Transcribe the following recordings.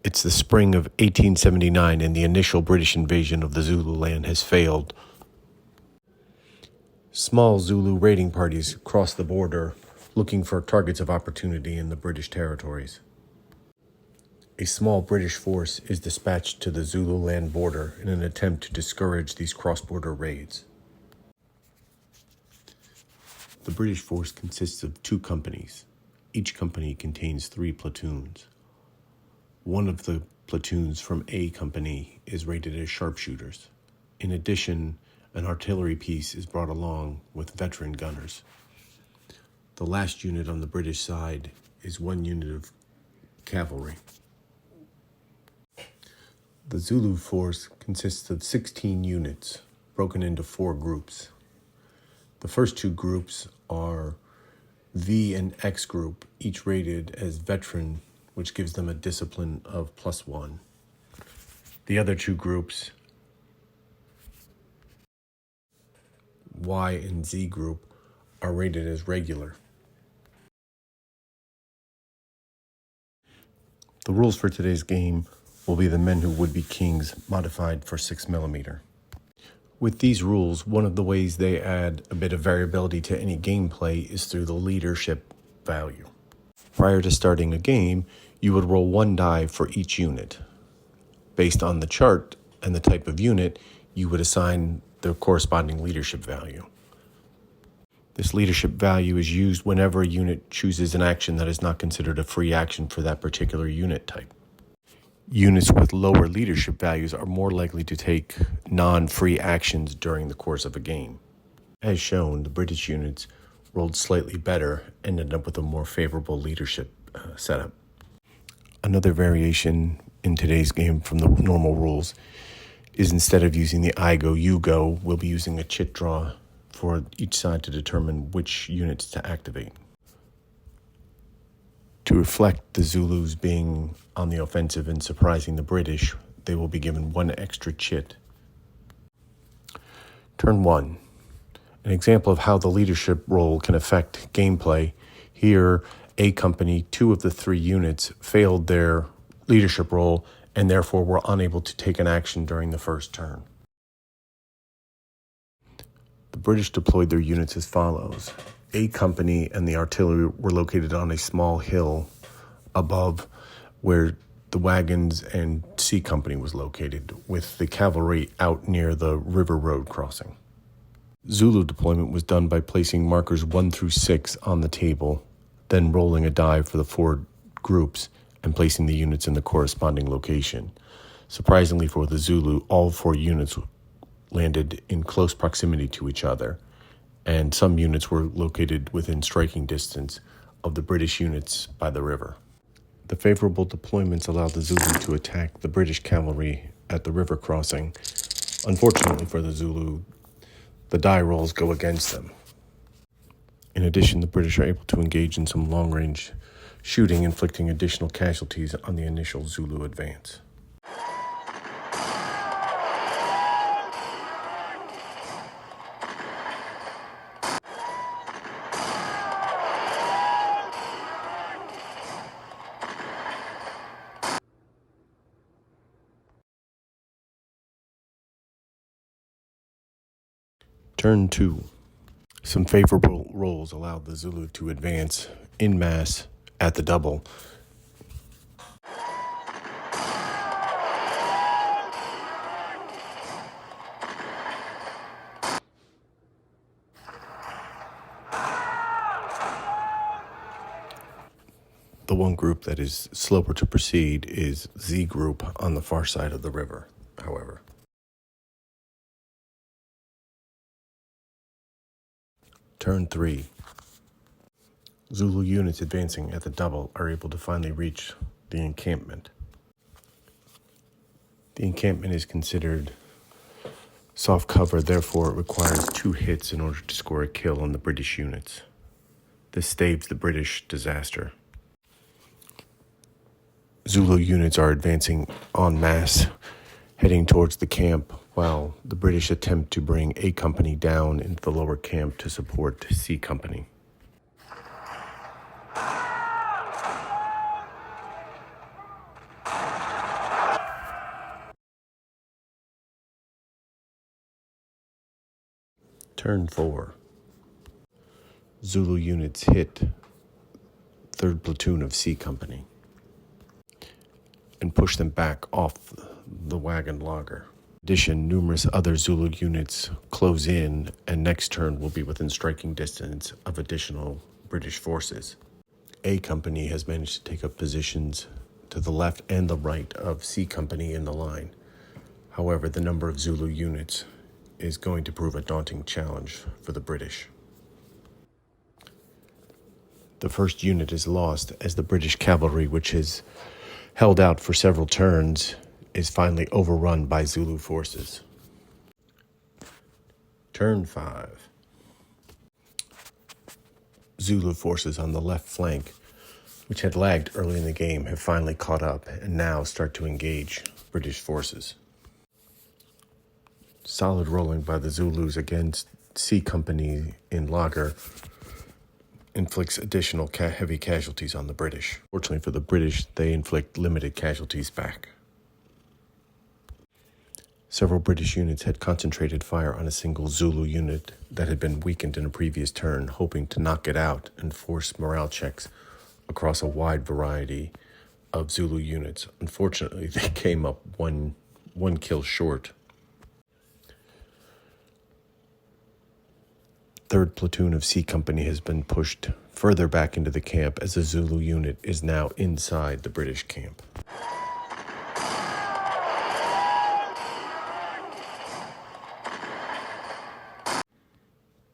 It's the spring of 1879 and the initial British invasion of the Zululand has failed. Small Zulu raiding parties cross the border looking for targets of opportunity in the British territories. A small British force is dispatched to the Zululand border in an attempt to discourage these cross-border raids. The British force consists of 2 companies. Each company contains 3 platoons. One of the platoons from A Company is rated as sharpshooters. In addition, an artillery piece is brought along with veteran gunners. The last unit on the British side is 1 unit of cavalry. The Zulu force consists of 16 units, broken into 4 groups. The first 2 groups are V and X group, each rated as veteran, which gives them a discipline of +1. The other 2 groups, Y and Z group, are rated as regular. The rules for today's game will be the Men Who Would Be Kings modified for 6mm. With these rules, one of the ways they add a bit of variability to any gameplay is through the leadership value. Prior to starting a game, you would roll 1 die for each unit. Based on the chart and the type of unit, you would assign the corresponding leadership value. This leadership value is used whenever a unit chooses an action that is not considered a free action for that particular unit type. Units with lower leadership values are more likely to take non-free actions during the course of a game. As shown, the British units rolled slightly better and ended up with a more favorable leadership setup. Another variation in today's game from the normal rules is instead of using the I go, you go, we'll be using a chit draw for each side to determine which units to activate. To reflect the Zulus being on the offensive and surprising the British, they will be given 1 extra chit. Turn 1. An example of how the leadership role can affect gameplay. Here, A Company, 2 of the 3 units failed their leadership role and therefore were unable to take an action during the first turn. The British deployed their units as follows. A Company and the artillery were located on a small hill above where the wagons and C Company was located, with the cavalry out near the river road crossing. Zulu deployment was done by placing markers 1 through 6 on the table, then rolling a die for the 4 groups and placing the units in the corresponding location. Surprisingly for the Zulu, all 4 units landed in close proximity to each other, and some units were located within striking distance of the British units by the river. The favorable deployments allowed the Zulu to attack the British cavalry at the river crossing. Unfortunately for the Zulu, the die rolls go against them. In addition, the British are able to engage in some long-range shooting, inflicting additional casualties on the initial Zulu advance. Turn 2. Some favorable rolls allowed the Zulu to advance en masse at the double. The one group that is slower to proceed is Z group on the far side of the river, however. Turn 3. Zulu units advancing at the double are able to finally reach the encampment. The encampment is considered soft cover, therefore it requires 2 hits in order to score a kill on the British units. This staves the British disaster. Zulu units are advancing en masse, heading towards the camp, while the British attempt to bring A Company down into the lower camp to support C Company. Turn 4. Zulu units hit 3rd Platoon of C Company and push them back off the wagon logger. In addition, numerous other Zulu units close in, and next turn will be within striking distance of additional British forces. A Company has managed to take up positions to the left and the right of C Company in the line. However, the number of Zulu units is going to prove a daunting challenge for the British. The first unit is lost as the British cavalry, which has held out for several turns, is finally overrun by Zulu forces. Turn 5. Zulu forces on the left flank, which had lagged early in the game, have finally caught up and now start to engage British forces. Solid rolling by the Zulus against C Company in Lager inflicts additional heavy casualties on the British. Fortunately for the British, they inflict limited casualties back. Several British units had concentrated fire on a single Zulu unit that had been weakened in a previous turn, hoping to knock it out and force morale checks across a wide variety of Zulu units. Unfortunately, they came up one kill short. 3rd Platoon of C Company has been pushed further back into the camp as the Zulu unit is now inside the British camp.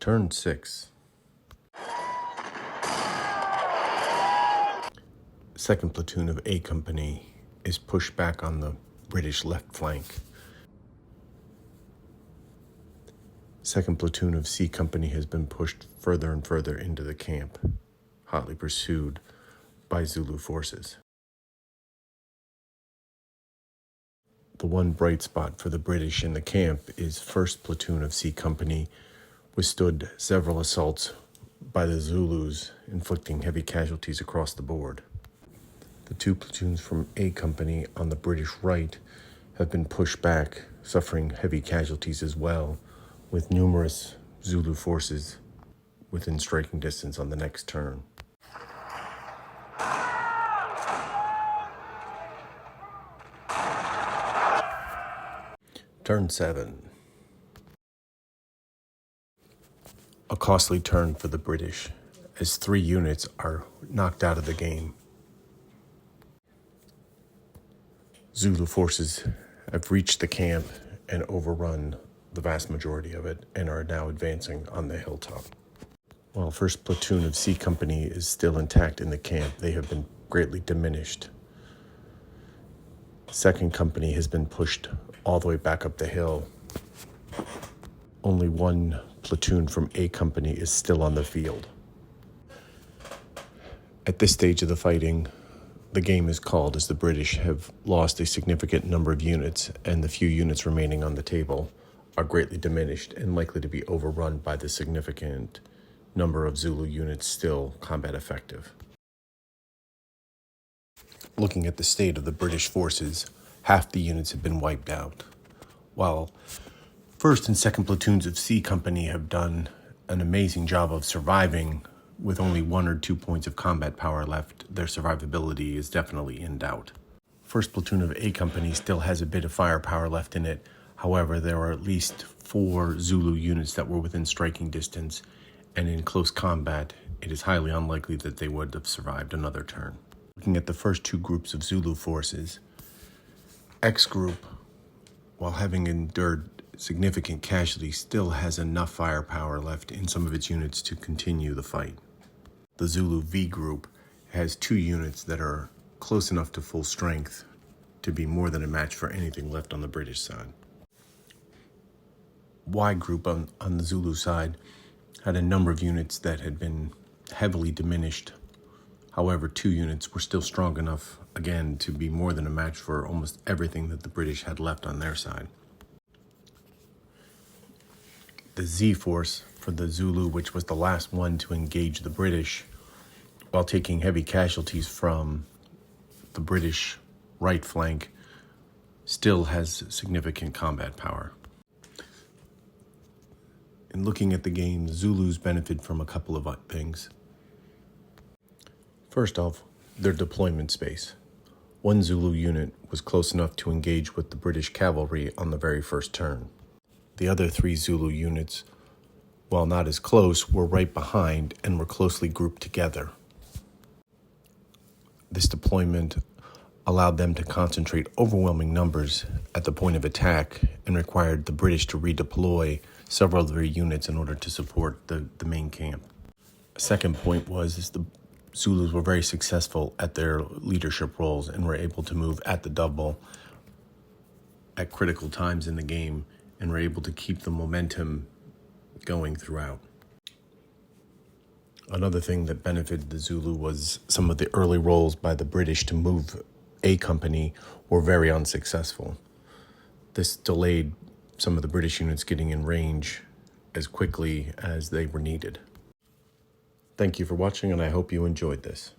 Turn 6. 2nd Platoon of A Company is pushed back on the British left flank. 2nd Platoon of C Company has been pushed further and further into the camp, hotly pursued by Zulu forces. The one bright spot for the British in the camp is 1st Platoon of C Company withstood several assaults by the Zulus, inflicting heavy casualties across the board. The 2 platoons from A Company on the British right have been pushed back, suffering heavy casualties as well, with numerous Zulu forces within striking distance on the next turn. Turn 7. A costly turn for the British, as 3 units are knocked out of the game. Zulu forces have reached the camp and overrun the vast majority of it and are now advancing on the hilltop. While 1st Platoon of C Company is still intact in the camp, they have been greatly diminished. 2nd Company has been pushed all the way back up the hill. Only 1 platoon from A Company is still on the field. At this stage of the fighting, the game is called as the British have lost a significant number of units, and the few units remaining on the table are greatly diminished and likely to be overrun by the significant number of Zulu units still combat effective. Looking at the state of the British forces, half the units have been wiped out, while 1st and 2nd platoons of C Company have done an amazing job of surviving. With only 1 or 2 points of combat power left, their survivability is definitely in doubt. 1st Platoon of A Company still has a bit of firepower left in it. However, there are at least 4 Zulu units that were within striking distance, and in close combat, it is highly unlikely that they would have survived another turn. Looking at the first 2 groups of Zulu forces, X Group, while having endured significant casualties, still has enough firepower left in some of its units to continue the fight. The Zulu V Group has 2 units that are close enough to full strength to be more than a match for anything left on the British side. Y Group on the Zulu side had a number of units that had been heavily diminished. However, 2 units were still strong enough, again, to be more than a match for almost everything that the British had left on their side. The Z Force for the Zulu, which was the last one to engage the British, while taking heavy casualties from the British right flank, still has significant combat power. In looking at the game, the Zulus benefit from a couple of things. First off, their deployment space. One Zulu unit was close enough to engage with the British cavalry on the very first turn. The other 3 Zulu units, while not as close, were right behind and were closely grouped together. This deployment allowed them to concentrate overwhelming numbers at the point of attack and required the British to redeploy several of their units in order to support the main camp. A second point was the Zulus were very successful at their leadership roles and were able to move at the double at critical times in the game and were able to keep the momentum going throughout. Another thing that benefited the Zulu was some of the early roles by the British to move A Company were very unsuccessful. This delayed some of the British units getting in range as quickly as they were needed. Thank you for watching, and I hope you enjoyed this.